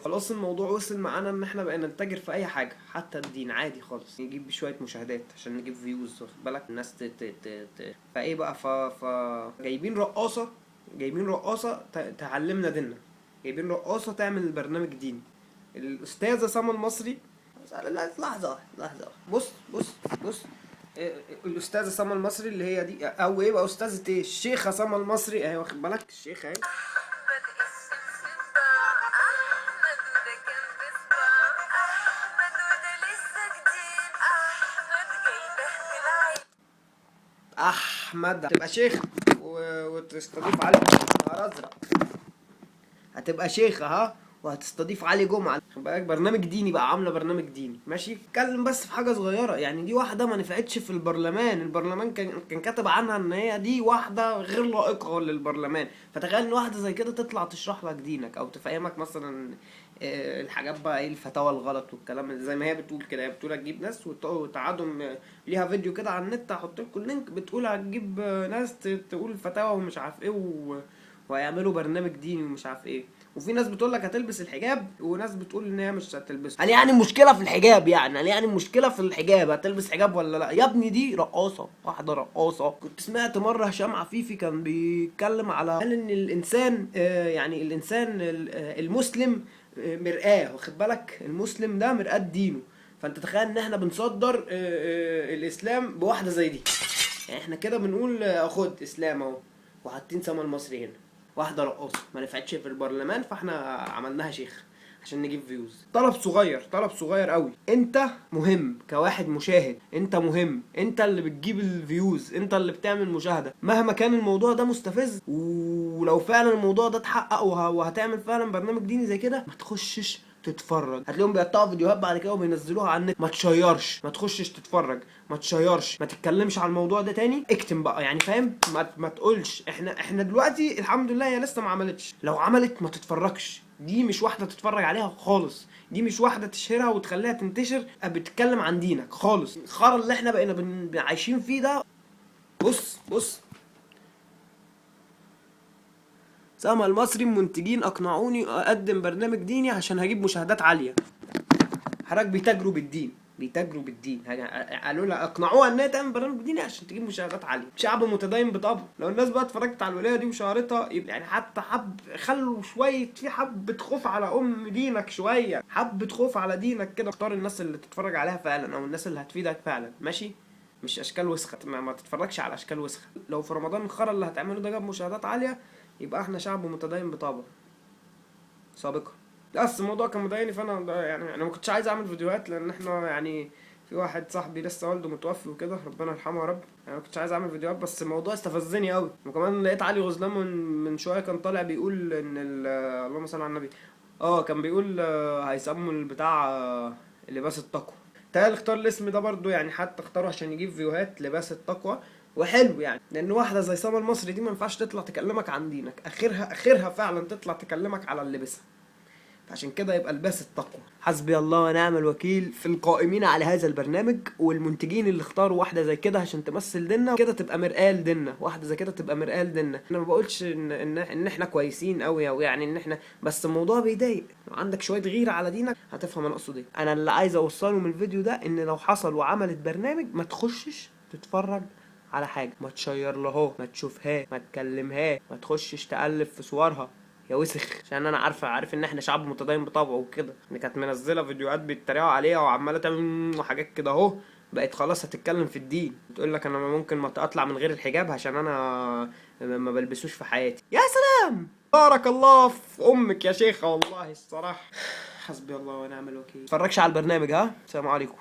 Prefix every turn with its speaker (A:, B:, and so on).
A: خلاص الموضوع وصل معانا ان احنا بقينا نتاجر في اي حاجه، حتى الدين عادي خالص، نجيب شويه مشاهدات عشان نجيب فيوز، واخد بالك الناس فايه بقى جايبين رقاصه، تعلمنا ديننا، جايبين رقاصه تعمل برنامج ديني، الاستاذه سما المصري. لحظه واحدة. بص الاستاذه سما المصري اللي هي دي، او ايه بقى، استاذه ايه، الشيخه سما المصري اهي، واخد بالك الشيخه اهي. احمد هتبقى شيخ وتستضيف علي، نهار ازرق، هتبقى شيخة ها، وهتستضيف علي جمعة، خد بالك برنامج ديني بقى، عاملة برنامج ديني ماشي. اتكلم بس في حاجة صغيرة يعني، دي واحدة ما نفعتش في البرلمان، البرلمان كان كاتب عنها ان هي دي واحدة غير لائقة للبرلمان، فتخيل ان واحدة زي كده تطلع تشرح لك دينك او تفهمك مثلا الحاجات بقى ايه، الفتاوى الغلط والكلام اللي زي ما هي بتقول كده، هي بتقول هتجيب ناس وتقعدهم، ليها فيديو كده على النت هحط لكم اللينك، بتقول هتجيب ناس تقول الفتاوى ومش عارف ايه وهيعملوا برنامج ديني ومش عارف ايه، وفي ناس بتقول لك هتلبس الحجاب وناس بتقول ان هي مش هتلبسه. قال يعني المشكله في الحجاب، يعني قال يعني المشكله في الحجاب، هتلبس حجاب ولا لا يا ابني؟ دي رقاصه، واحده رقاصه. كنت سمعت مره هشام عفيفي كان بيتكلم على، قال ان الانسان يعني الانسان المسلم مرآة، واخد بالك، المسلم ده مرآة دينه، فانت تخيل ان احنا بنصدر الاسلام بواحده زي دي، يعني احنا كده بنقول خد اسلام اهو، وحاطين سما المصري هنا، واحده رقاصه ما نفعتش في البرلمان فاحنا عملناها شيخ عشان نجيب فيوز. طلب صغير قوي، انت مهم كواحد مشاهد، انت مهم، انت اللي بتجيب الفيوز، انت اللي بتعمل مشاهده، مهما كان الموضوع ده مستفز، ولو فعلا الموضوع ده اتحقق وهتعمل فعلا برنامج ديني زي كده، ما تخشش تتفرج، هتلاقيهم بيقطعوا فيديوهات بعد كده وبينزلوها على النت، ما تشيرش، ما تخشش تتفرج، ما تشيرش، ما تتكلمش على الموضوع ده تاني، اكتم بقى يعني فاهم، ما تقولش احنا دلوقتي الحمد لله هي لسه ما عملتش، لو عملت ما تتفرجش، دي مش واحده تتفرج عليها خالص، دي مش واحده تشهرها وتخليها تنتشر بتتكلم عن دينك خالص، الخرا اللي احنا بقينا عايشين فيه ده. بص سما المصري المنتجين اقنعوني اقدم برنامج ديني عشان هجيب مشاهدات عاليه، حضرتك بيتاجروا بالدين قالوا لها اقنعوها ان هي تعمل برنامج ديني عشان تجيب مشاهدات عاليه، شعب متدين بطبعه، لو الناس بقى اتفرجت على الولايه دي وشهرتها يعني حتى خلوا شويه في حبه خوف على دينك، شويه حبه خوف على دينك كده، اختار الناس اللي تتفرج عليها فعلا او الناس اللي هتفيدك فعلا ماشي، مش اشكال وسخه، ما تتفرجش على اشكال وسخه، لو في رمضان الخرا اللي هتعمله ده جاب مشاهدات عاليه يبقى احنا شعب متدين بطبعه سابقا. بس الموضوع كان مضايقني، فانا يعني انا ما كنتش عايز اعمل فيديوهات لان احنا يعني في واحد صاحبي لسه والده متوفي وكده، ربنا يرحمه يا رب، يعني ما كنتش عايز اعمل فيديوهات، بس الموضوع استفزني قوي، وكمان لقيت علي غزلان من شويه كان طالع بيقول ان اللهم صل على النبي، كان بيقول هيسموا البتاع لباس التقوى، تخيل اختار الاسم ده برضو يعني، حتى اختاره عشان يجيب فيوهات، لباس التقوى، وحلو يعني، لان واحده زي سما المصري دي ما ينفعش تطلع تكلمك عن دينك، اخرها فعلا تطلع تكلمك على اللبسها، عشان كده يبقى لباس التقوى. حسبي الله ونعم الوكيل في القائمين على هذا البرنامج والمنتجين اللي اختاروا واحده زي كده عشان تمثل ديننا كده، تبقى مرآة لديننا، واحده زي كده تبقى مرآة لديننا. انا ما بقولش ان احنا كويسين قوي او يعني ان احنا، بس الموضوع بيضايق، لو عندك شويه غيره على دينك هتفهم انا اقصد ايه. انا اللي عايز اوصله من الفيديو ده ان لو حصل وعملت برنامج ما تخشش تتفرج على حاجه، ما تشير لها، ما تشوفها، ما تكلمها، ما تخشش تقلب في صورها يا وسخ، عشان انا عارف ان احنا شعب متدين بطبعه وكده، ان كانت منزله فيديوهات بيتريقوا عليها وعماله تعمل حاجات كده اهو، بقت خلاص هتتكلم في الدين، بتقول لك انا ممكن ما اطلع من غير الحجاب عشان انا ما بلبسوش في حياتي. يا سلام، بارك الله في امك يا شيخه، والله الصراحه حسبي الله ونعم الوكيل. متفرجش على البرنامج ها، السلام عليكم.